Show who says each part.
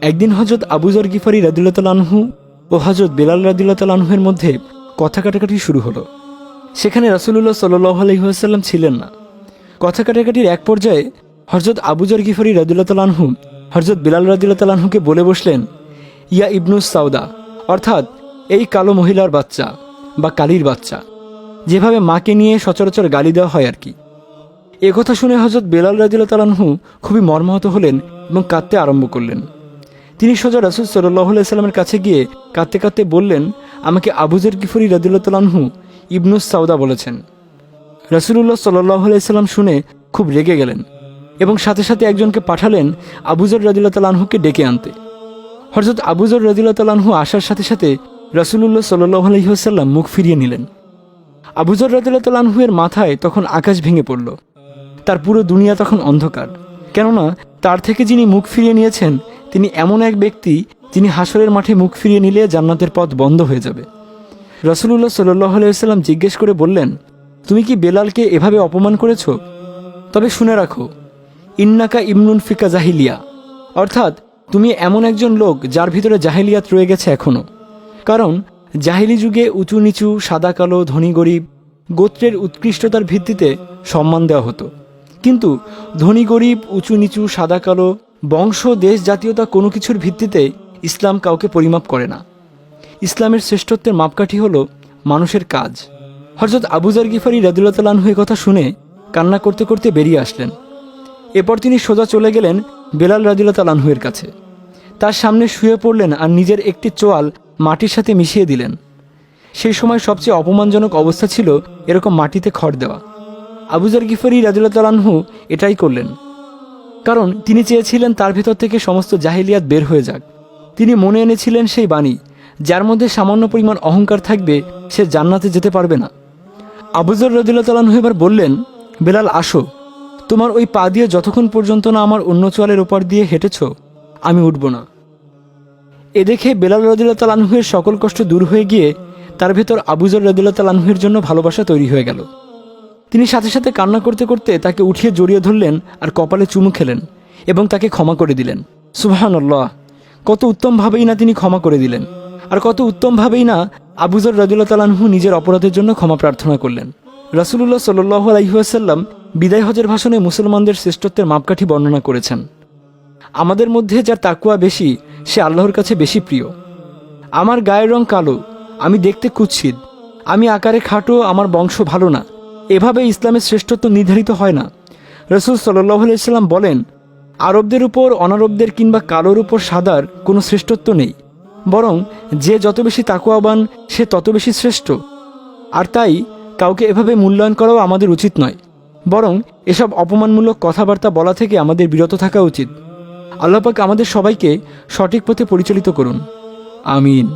Speaker 1: একদিন হযরত আবু যর গিফারী রাদিয়াল্লাহু তাআলা আনহু ও হযরত বেলাল রাদিয়াল্লাহু তাআলা আনহুর মধ্যে কথা কাটাকাটি শুরু হলো। সেখানে রাসূলুল্লাহ সাল্লাল্লাহু আলাইহি ওয়াসাল্লাম ছিলেন না। কথা কাটাকাটির এক পর্যায়ে হযরত আবু যর গিফারী রাদিয়াল্লাহু তাআলা আনহু হযরত বেলাল রাদিয়াল্লাহু তাআলা আনহুকে বলে বসলেন, ইয়া ইবনুস সাউদা, অর্থাৎ এই কালো মহিলার বাচ্চা বা কালির বাচ্চা, যেভাবে মাকে নিয়ে সচরাচর গালি দেওয়া হয় আর কি। এ কথা শুনে হযরত বেলাল রাদিয়াল্লাহু তাআলা আনহু খুবই মর্মাহত হলেন এবং কাঁদতে আরম্ভ করলেন। তিনি সোজা রাসূল সাল্লাল্লাহু আলাইহি সাল্লামের কাছে গিয়ে কাঁদতে কাঁদতে বললেন, আমাকে আবু যর গিফারী রাদিয়াল্লাহু তাআলা আনহু ইবনুস সাউদা বলেছেন। রাসূলুল্লাহ সাল্লাল্লাহু আলাইহি সাল্লাম শুনে খুব রেগে গেলেন এবং সাথে সাথে একজনকে পাঠালেন আবু যর রাদিয়াল্লাহু তাআলা আনহুকে ডেকে আনতে। হযরত আবু যর রাদিয়াল্লাহু তাআলা আনহু আসার সাথে সাথে রাসূলুল্লাহ সাল্লাল্লাহু আলাইহি ওয়াসাল্লাম মুখ ফিরিয়ে নিলেন। আবু যর রাদিয়াল্লাহু তাআলা আনহুর মাথায় তখন আকাশ ভেঙে পড়ল। তার পুরো দুনিয়া তখন অন্ধকার, কেননা তার থেকে যিনি মুখ ফিরিয়ে নিয়েছেন তিনি এমন এক ব্যক্তি যিনি হাসরের মাঠে মুখ ফিরিয়ে নিলে জান্নাতের পথ বন্ধ হয়ে যাবে। রাসূলুল্লাহ সাল্লাল্লাহু আলাইহি ওয়াসাল্লাম জিজ্ঞেস করে বললেন, তুমি কি বেলালকে এভাবে অপমান করেছ? তবে শুনে রাখো, ইন্নাকা ইমনুন ফিকা জাহিলিয়া, অর্থাৎ তুমি এমন একজন লোক যার ভিতরে জাহিলিয়াত রয়ে গেছে এখনও। কারণ জাহিলি যুগে উঁচু নিচু, সাদা কালো, ধনী গরিব, গোত্রের উৎকৃষ্টতার ভিত্তিতে সম্মান দেওয়া হতো। কিন্তু ধনী গরিব, উঁচু নিচু, সাদা কালো, বংশ, দেশ, জাতীয়তা কোনো কিছুর ভিত্তিতে ইসলাম কাউকে পরিমাপ করে না। ইসলামের শ্রেষ্ঠত্বের মাপকাঠি হলো মানুষের কাজ। হযরত আবু যর গিফারী রাদিয়াল্লাহু তাআলা আনহু কথা শুনে কান্না করতে করতে বেরিয়ে আসলেন। এরপর তিনি সোজা চলে গেলেন বেলাল রাদিয়াল্লাহু তাআলা আনহুর কাছে। তার সামনে শুয়ে পড়লেন আর নিজের একটি চোয়াল মাটির সাথে মিশিয়ে দিলেন। সেই সময় সবচেয়ে অপমানজনক অবস্থা ছিল এরকম মাটিতে খড় দেওয়া। আবু যর গিফারী রাদিয়াল্লাহু তাআলা আনহু এটাই করলেন, কারণ তিনি চেয়েছিলেন তার ভিতর থেকে সমস্ত জাহিলিয়াত বের হয়ে যাক। তিনি মনে এনেছিলেন সেই বাণী, যার মধ্যে সামান্য পরিমাণ অহংকার থাকবে সে জান্নাতে যেতে পারবে না। আবু যর রাদিয়াল্লাহু তাআলা আনহু এবার বললেন, বেলাল আসো, তোমার ওই পা দিয়ে যতক্ষণ পর্যন্ত না আমার অন্য চোয়ালের ওপর দিয়ে হেঁটেছ আমি উঠব না। এ দেখে বেলাল রাদিয়াল্লাহু তাআলা আনহুর সকল কষ্ট দূর হয়ে গিয়ে তার ভেতর আবু যর রাদিয়াল্লাহু তাআলা আনহুর জন্য ভালোবাসা তৈরি হয়ে গেল। তিনি সাথে সাথে কান্না করতে করতে তাকে উঠিয়ে জড়িয়ে ধরলেন আর কপালে চুমু খেলেন এবং তাকে ক্ষমা করে দিলেন। সুবহানাল্লাহ, কত উত্তমভাবেই না তিনি ক্ষমা করে দিলেন, আর কত উত্তমভাবেই না আবু যর রাদিয়াল্লাহু তাআলা আনহু নিজের অপরাধের জন্য ক্ষমা প্রার্থনা করলেন। রাসূলুল্লাহ সাল্লাল্লাহু আলাইহি ওয়াসাল্লাম বিদায় হজের ভাষণে মুসলমানদের শ্রেষ্ঠত্বের মাপকাঠি বর্ণনা করেছেন। আমাদের মধ্যে যার তাকওয়া বেশি সে আল্লাহর কাছে বেশি প্রিয়। আমার গায়ের রং কালো, আমি দেখতে কুৎসিত, আমি আকারে খাটো, আমার বংশ ভালো না, এভাবে ইসলামের শ্রেষ্ঠত্ব নির্ধারিত হয় না। রাসূল সাল্লাল্লাহু আলাইহি ওয়াসাল্লাম বলেন, আরবদের উপর অনারবদের কিংবা কালোর উপর সাদার কোনো শ্রেষ্ঠত্ব নেই, বরং যে যত বেশি তাকওয়াবান সে তত বেশি শ্রেষ্ঠ। আর তাই কাউকে এভাবে মূল্যায়ন করাও আমাদের উচিত নয়, বরং এসব অপমানমূলক কথাবার্তা বলা থেকে আমাদের বিরত থাকা উচিত। আল্লাহ পাক আমাদের সবাইকে সঠিক পথে পরিচালিত করুন। আমিন।